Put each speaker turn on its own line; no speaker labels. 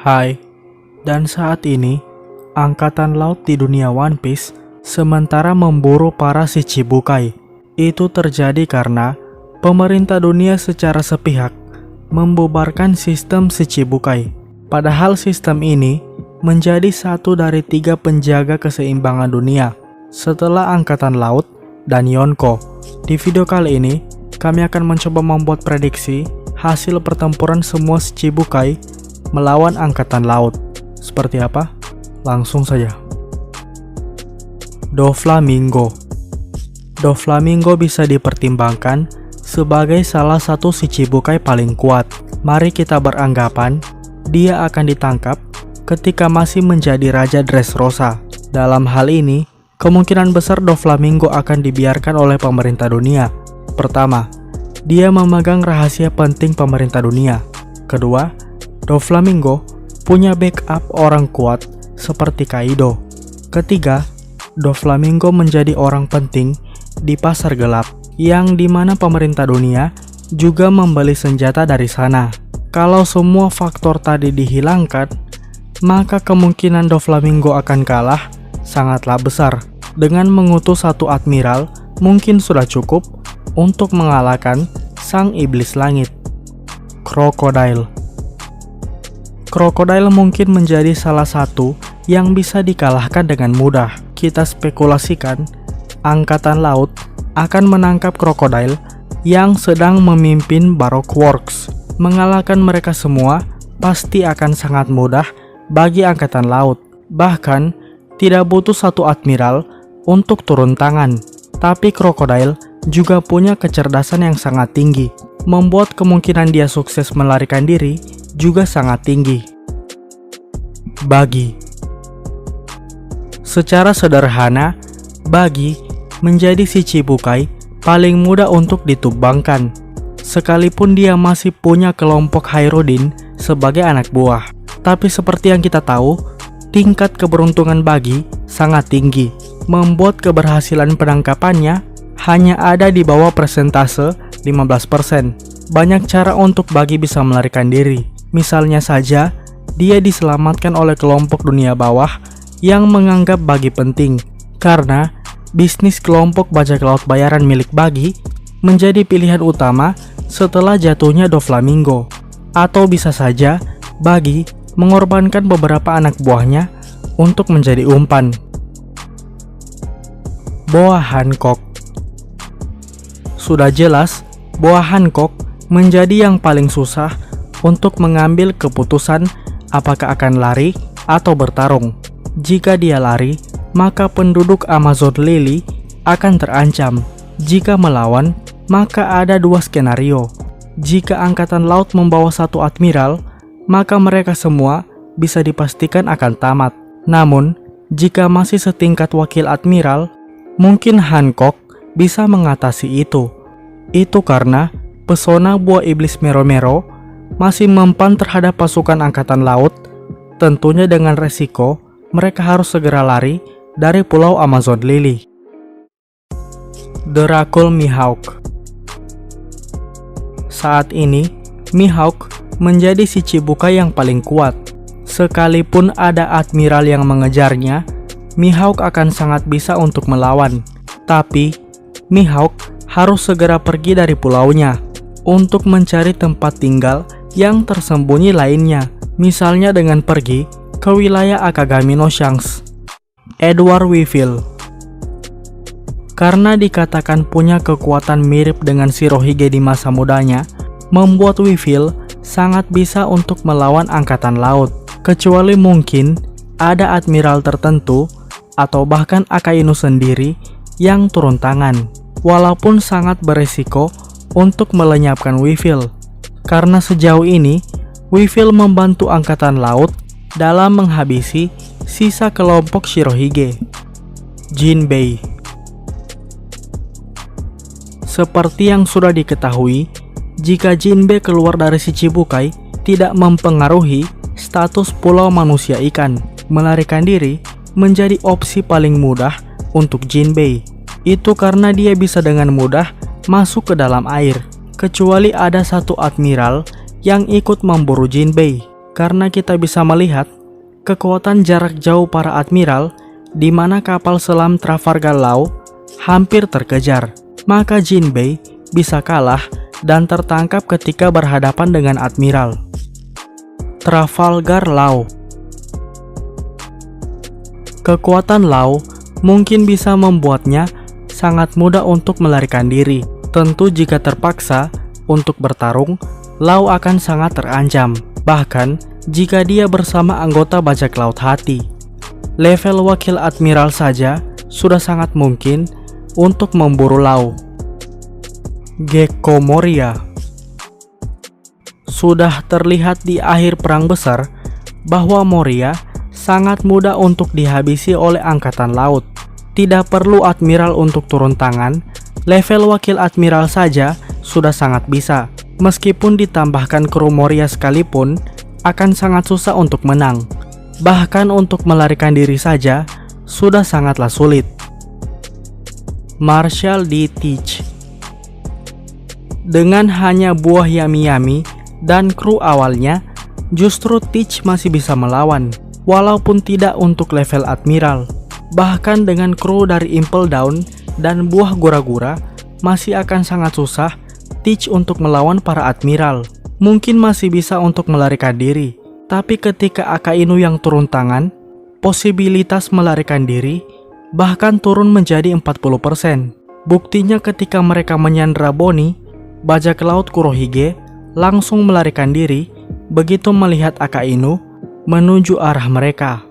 Hai, dan saat ini, Angkatan Laut di dunia One Piece sementara memburu para Shichibukai. Itu terjadi karena pemerintah dunia secara sepihak membubarkan sistem Shichibukai. Padahal sistem ini menjadi satu dari 3 penjaga keseimbangan dunia setelah Angkatan Laut dan Yonko. Di video kali ini, kami akan mencoba membuat prediksi hasil pertempuran semua Shichibukai melawan Angkatan Laut. Seperti apa? Langsung saja. Doflamingo. Doflamingo bisa dipertimbangkan sebagai salah satu Shichibukai paling kuat. Mari kita beranggapan dia akan ditangkap ketika masih menjadi Raja Dressrosa. Dalam hal ini, kemungkinan besar Doflamingo akan dibiarkan oleh pemerintah dunia. Pertama, dia memegang rahasia penting pemerintah dunia. Kedua, Doflamingo punya backup orang kuat seperti Kaido. Ketiga, Doflamingo menjadi orang penting di pasar gelap, yang dimana pemerintah dunia juga membeli senjata dari sana. Kalau semua faktor tadi dihilangkan, maka kemungkinan Doflamingo akan kalah sangatlah besar. Dengan mengutus satu admiral, mungkin sudah cukup untuk mengalahkan sang iblis langit. Crocodile. Crocodile mungkin menjadi salah satu yang bisa dikalahkan dengan mudah. Kita spekulasikan, Angkatan Laut akan menangkap Crocodile yang sedang memimpin Baroque Works. Mengalahkan mereka semua pasti akan sangat mudah bagi Angkatan Laut. Bahkan, tidak butuh satu admiral untuk turun tangan. Tapi Crocodile juga punya kecerdasan yang sangat tinggi, membuat kemungkinan dia sukses melarikan diri juga sangat tinggi. Buggy. Secara sederhana, Buggy menjadi Shichibukai paling mudah untuk ditumbangkan, sekalipun dia masih punya kelompok Hairodin sebagai anak buah. Tapi seperti yang kita tahu, tingkat keberuntungan Buggy sangat tinggi, membuat keberhasilan penangkapannya hanya ada di bawah persentase 15%. Banyak cara untuk Buggy bisa melarikan diri. Misalnya saja, dia diselamatkan oleh kelompok dunia bawah yang menganggap Buggy penting, karena bisnis kelompok bajak laut bayaran milik Buggy menjadi pilihan utama setelah jatuhnya Doflamingo. Atau bisa saja, Buggy mengorbankan beberapa anak buahnya untuk menjadi umpan. Boa Hancock. Sudah jelas, Boa Hancock menjadi yang paling susah untuk mengambil keputusan apakah akan lari atau bertarung. Jika dia lari, maka penduduk Amazon Lily akan terancam. Jika melawan, maka ada 2 skenario. Jika Angkatan Laut membawa satu admiral, maka mereka semua bisa dipastikan akan tamat. Namun, jika masih setingkat wakil admiral, mungkin Hancock bisa mengatasi itu. Itu karena pesona buah iblis Mero-Mero masih mempan terhadap pasukan Angkatan Laut, tentunya dengan resiko mereka harus segera lari dari pulau Amazon Lily. Dracul Mihawk. Saat ini, Mihawk menjadi Shichibukai yang paling kuat. Sekalipun ada admiral yang mengejarnya, Mihawk akan sangat bisa untuk melawan. Tapi, Mihawk harus segera pergi dari pulaunya untuk mencari tempat tinggal yang tersembunyi lainnya, misalnya dengan pergi ke wilayah Akagami no Shanks. Edward Weevil. Karena dikatakan punya kekuatan mirip dengan Shirohige di masa mudanya, membuat Weevil sangat bisa untuk melawan Angkatan Laut, kecuali mungkin ada admiral tertentu atau bahkan Akainu sendiri yang turun tangan, walaupun sangat beresiko untuk melenyapkan Weevil. Karena sejauh ini, Weevil membantu Angkatan Laut dalam menghabisi sisa kelompok Shirohige. Jinbei. Seperti yang sudah diketahui, jika Jinbei keluar dari Shichibukai tidak mempengaruhi status pulau manusia ikan. Melarikan diri menjadi opsi paling mudah untuk Jinbei. Itu karena dia bisa dengan mudah masuk ke dalam air, kecuali ada satu admiral yang ikut memburu Jinbei. karena kita bisa melihat kekuatan jarak jauh para admiral di mana kapal selam Trafalgar Law hampir terkejar. Maka Jinbei bisa kalah dan tertangkap ketika berhadapan dengan admiral. Trafalgar Law. Kekuatan Law mungkin bisa membuatnya sangat mudah untuk melarikan diri. Tentu jika terpaksa untuk bertarung, Law akan sangat terancam. Bahkan jika dia bersama anggota bajak laut hati, level wakil admiral saja sudah sangat mungkin untuk memburu Law. Gekko Moria. Sudah terlihat di akhir perang besar bahwa Moria sangat mudah untuk dihabisi oleh angkatan laut. Tidak perlu admiral untuk turun tangan, level wakil admiral saja sudah sangat bisa. Meskipun ditambahkan kru Moria sekalipun, akan sangat susah untuk menang. Bahkan untuk melarikan diri saja sudah sangatlah sulit. Marshal D. Teach. Dengan hanya buah Yami-Yami dan kru awalnya, justru Teach masih bisa melawan, walaupun tidak untuk level admiral. Bahkan dengan kru dari Impel Down dan buah Gura-Gura, masih akan sangat susah Teach untuk melawan para admiral. Mungkin masih bisa untuk melarikan diri, tapi ketika Akainu yang turun tangan, posibilitas melarikan diri bahkan turun menjadi 40%. Buktinya ketika mereka menyandra Bonnie, bajak laut Kurohige langsung melarikan diri begitu melihat Akainu menuju arah mereka.